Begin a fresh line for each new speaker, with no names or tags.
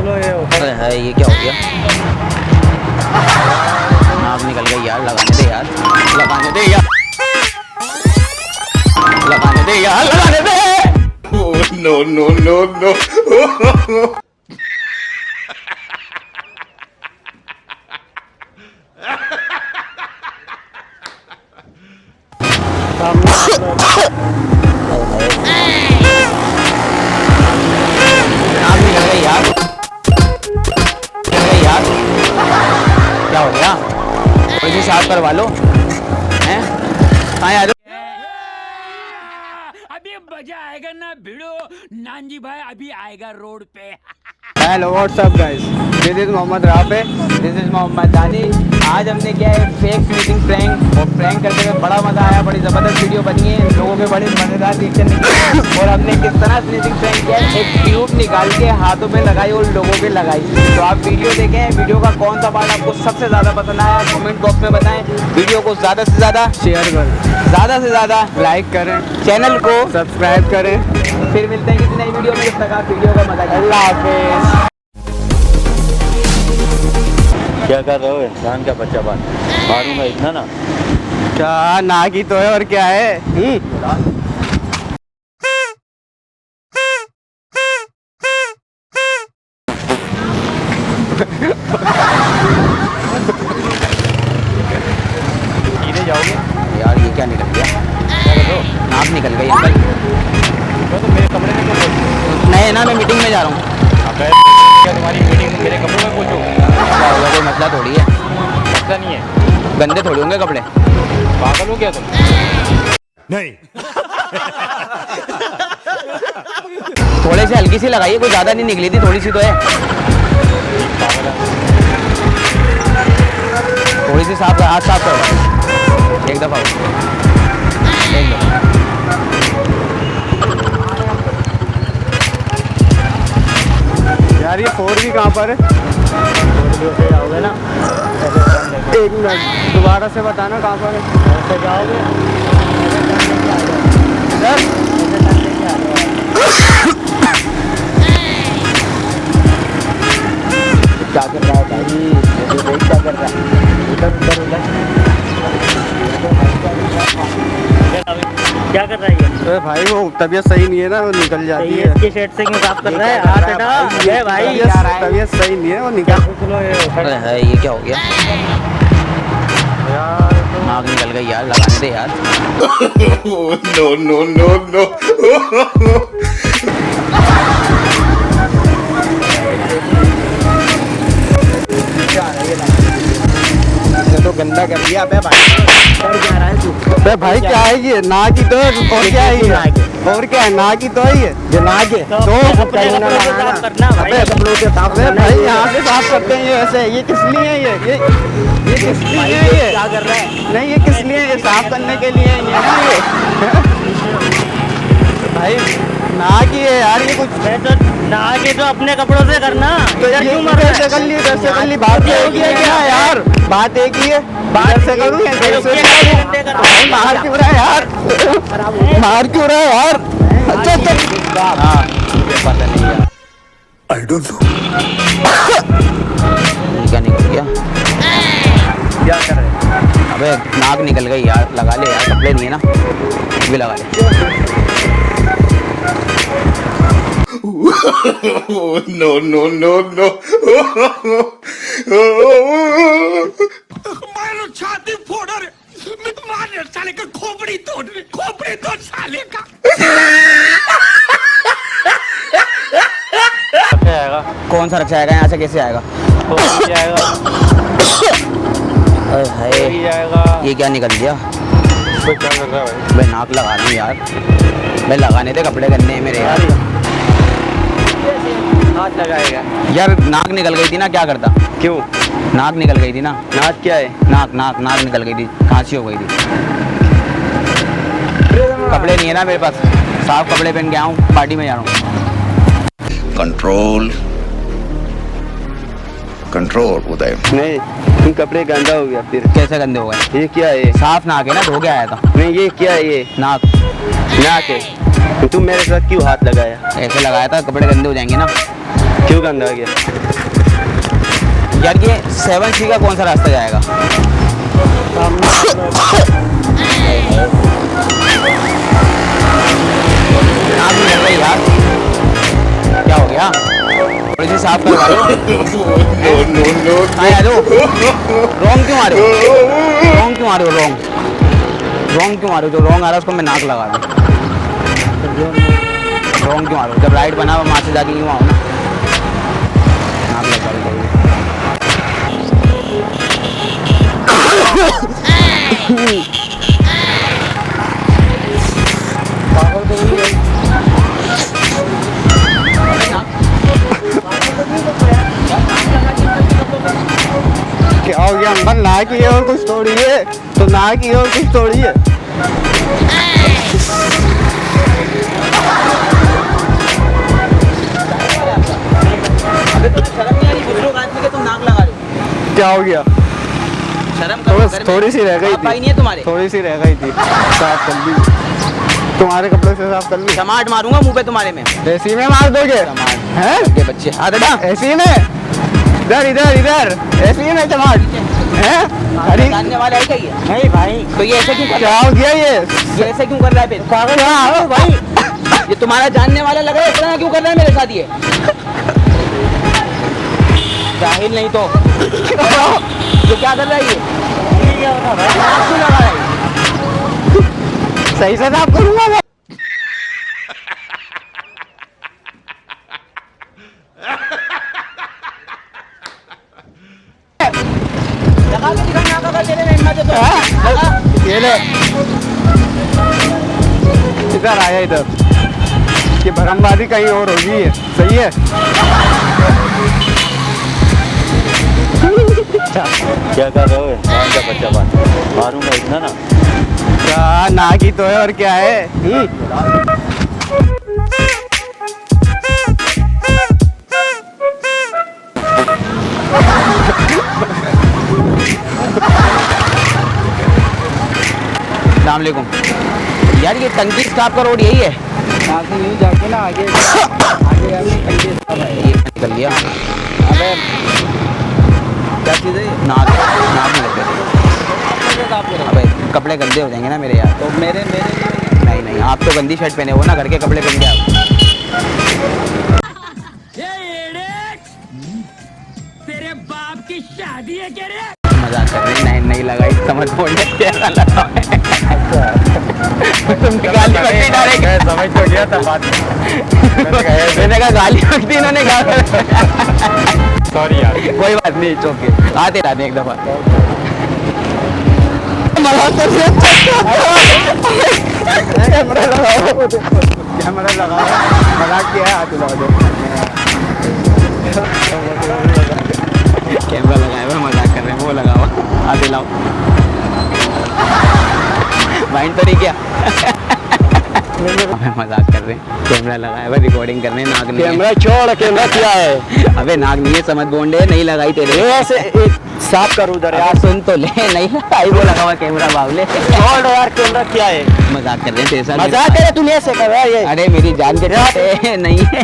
लो ये
अरे है ये क्या हो गया? नाक निकल गई यार, लगाने दे यार, लगाने दे यार, लगाने दे यार, लगाने दे।
नो नो नो नो
नाक निकल गई यार, निकल गई यार, क्या हो गया? कोई सी साफ करवा लो हैं? हाँ यार
अभी मजा आएगा ना भिड़ो। नानजी भाई अभी आएगा रोड पे।
Hello what's up guys, this is Mohammed Rafe, this is Mohammed Dani. आज हमने किया है फेक स्नीजिंग प्रैंक, और प्रैंक करते हुए बड़ा मजा आया, बड़ी ज़बरदस्त वीडियो बनी है, लोगों के बड़े मज़ेदार रिएक्शन निकले। और हमने किस तरह स्नीजिंग प्रैंक किया है, एक ट्यूब निकाल के हाथों में लगाई और लोगों पे लगाई। तो आप वीडियो देखें, वीडियो का कौन सा पार्ट आपको सबसे ज़्यादा पसंद आया कमेंट बॉक्स में बताएं। वीडियो को ज़्यादा से ज़्यादा शेयर करें, ज़्यादा से ज़्यादा लाइक करें, चैनल को सब्सक्राइब करें। फिर मिलते हैं किसी नई वीडियो में, जब तक आप वीडियो का मजा। अल्लाह हाफिज़।
क्या कर रहे हो? इंसान का बच्चा बन मारूंगा इतना ना।
क्या ना की तो है और क्या है?
सीधे जाओगे
यार ये क्या निकल गया? नाक निकल गई अंकल।
तो मेरे कमरे में क्यों बोलते
नहीं ना, मैं मीटिंग में जा रहा हूँ।
क्या तुम्हारी मीटिंग मेरे कमरे में पूछो?
क्या होगा, कोई मसला थोड़ी है,
लगता नहीं है।
गंदे थोड़ी होंगे कपड़े।
पागल हो क्या तुम?
नहीं
थोड़े से हल्की सी लगाइए, कोई ज़्यादा नहीं निकली थी, थोड़ी सी तो है।
पागल है।
थोड़ी सी साफ, हाथ साफ करो एक दफ़ा, एक दफ़ा।
यार ये 4 भी कहाँ पर है?
से जाओगे ना,
एक मिनट दोबारा से बताना कहाँ पर है?
ऐसे जाओगे
क्या कर रहा है भाई? ये देख क्या कर रहा है? उधर उधर उधर
क्या कर रहा है ये?
अरे भाई वो तबीयत सही नहीं है ना, वो निकल जाती है।
इसकी शर्ट से क्यों साफ कर रहा है? हाथ हटा। ये भाई
तबीयत सही नहीं है, वो निकल।
लो ये
अरे है ये क्या हो गया? नाक निकल गई यार, लगाने दे यार।
नो नो नो नो
तो गंदा कर दिया अबे भाई।
कर क्या रहा है तू?
अबे भाई क्या है ये? ना की तो है, और क्या है ये? और क्या है? ना की तो है ये जो ना के
तो अपने कपड़ों से साफ करना भाई।
अबे कपड़ों से साफ। अबे भाई यहाँ से साफ करते हैं ये ऐसे। ये किस लिए है ये किस लिए है ये?
क्या कर रहा है?
नहीं ये किस लिए है? ये साफ करने के लिए है ये ना ये। भाई ना की है यार, ये कुछ
तो नहा के तो अपने कपड़ों से करना।
तो यार
क्यों
क्यों
मर रहा है?
कैसे कर ली? वैसे कर ली, बात एक ही है क्या यार? बात एक ही है, बात से करूँ या कैसे करूँ? भाई मार क्यों रहा है यार? मार क्यों रहा है यार? अच्छा अच्छा
हाँ पता नहीं यार,
आई डोंट नो
क्या निकल गया?
क्या कर रहे हैं?
अबे नाक निकल गई यार, लगा ले यार, कपड़े नहीं है ना, भी लगा ले।
नो नो नो नो
मारो छाती फोड़ रे, मार साले का खोपड़ी तोड़ साले का।
क्या आएगा?
कौन सा रक्षा आएगा? यहाँ से कैसे आएगा?
तो क्या आएगा?
अरे हाय
आएगा।
ये क्या निकल गया?
तो क्या कर रहा है भाई?
भाई नाक लगा ली यार, भाई लगाने दे, कपड़े गंदे हैं मेरे यार।
हाथ लगाएगा
यार नाक निकल गई थी ना, क्या करता?
क्यों?
नाक निकल गई थी ना।
नाच क्या है?
नाक नाक नाक निकल गई थी, खांसी हो गई थी। कपड़े नहीं है ना मेरे पास, साफ कपड़े पहन के आया हूँ, पार्टी में जा रहा हूँ।
कंट्रोल कंट्रोल उदय
नहीं तुम कपड़े गंदा हो गया फिर।
कैसे गंदे हो गए?
ये क्या है?
साफ नाक है ना, धो के आया था।
नहीं ये क्या है? ये
नाक
नाक है। तुम मेरे साथ क्यों हाथ लगाया?
ऐसे लगाया था, कपड़े गंदे हो जाएंगे ना।
क्यों गंदा हो गया?
यार ये 7C का कौन सा रास्ता जाएगा? नाक नहीं लग रही यार, क्या हो गया? थोड़ी सी साफ करवा लो। हाँ यार रॉन्ग क्यों आ रहे हो? रॉन्ग क्यों आ रहे हो? रॉन्ग क्यों आ रहे हो? जो रॉन्ग आ रहा है उसको मैं नाक लगा दूँ। रॉन्ग क्यों आ रहे हो? जब राइट बना वहाँ से जाके यूँ आओ ना, नाक लगा दी जाएगी।
क्या हो गया अंकल? ना की और कुछ थोड़ी है, तो ना की और कुछ थोड़ी है।
अबे तुम्हें शर्म नहीं आ रही? बुजुर्ग आदमी के तुम नाक लगा रहे हो।
क्या हो गया?
शर्म करो। घर में
थोड़ी सी रह गई
बाप भाई
थी,
नहीं है तुम्हारे?
थोड़ी सी रह गई थी, साफ कर ली। तुम्हारे कपड़े से साफ कर ली।
टमाट मारूंगा मुंह पे तुम्हारे में।
ऐसी में मार दोगे? हैं?
ये बच्चे हाथ हटा।
ऐसी में? इधर इधर इधर, ऐसी में टमाट हैं? अरे
जानने वाले है क्या ये?
नहीं भाई,
तो ये ऐसे क्यों कर
क्या
रहा
हो गया ये?
है? ये ऐसे क्यों कर रहा है फिर?
पागल है भाई।
ये तुम्हारा जानने वाला लग रहा है, इतना क्यों कर रहा है मेरे साथ ये? जाहिल नहीं तो क्या कर रहा है ये? नाक क्यों लगा रहा है?
सही से साफ करूंगा मैं।
लगा के दिखा नाक अगर तेरे में हिम्मत है तो। लगा।
ये ले, इधर आया इधर। ये भरमबाजी कहीं और होगी है, सही है?
क्या कर रहे हो? इंसान का बच्चा बन, मारूंगा इतना ना।
क्या ना की तो है और क्या है?
अस्सलामुअलैकुम। यार ये टंकी स्टाफ का रोड यही है?
यहाँ से यूँ जाके ना आगे आगे
ये निकल लिया।
अबे क्या चीज़ है?
नाक नाक में लग गया। अबे कपड़े गंदे हो जाएंगे ना मेरे यार।
तो मेरे
नहीं नहीं, आप तो गंदी शर्ट पहने हो ना, घर के कपड़े पहन के आप।
तेरे बाप की शादी है क्या रे?
मजाक कर रहे हैं? नहीं लगाई, समझ बोलने कैसा लगा है? तुमने गाली बकती डालेंगे।
मैं समझ तो गया था बात।
मैंने कहा गाली बकती, इन्होंने कहा।
सॉरी यार।
कोई बात नहीं, चौके आते रहते एक दफा।
कैमरा लगाओ, कैमरा लगाओ, मजाक किया है, हाथ हिलाओ दो।
कैमरा लगाया हुआ, मजाक कर रहे हैं, वो लगाओ, हाथ हिलाओ। माइंड तो नहीं किया? अबे मजाक कर रहे हैं, कैमरा लगाया हुआ, रिकॉर्डिंग कर रहे हैं, नाक नहीं है।
कैमरा छोड़, कैमरा क्या है?
अबे नाक नहीं है, समझ बोंडे, नहीं लगाई तेरे।
ऐसे साफ करो उधर
यार
यार।
सुन तो ले, नहीं लगाई, वो लगा हुआ कैमरा बावले।
छोड़ यार, कैमरा क्या है?
मजाक कर रहे हैं तेरे साथ।
मजाक करे, तूने ऐसे कर रहा है ये?
अरे मेरी जान के चाहते नहीं है।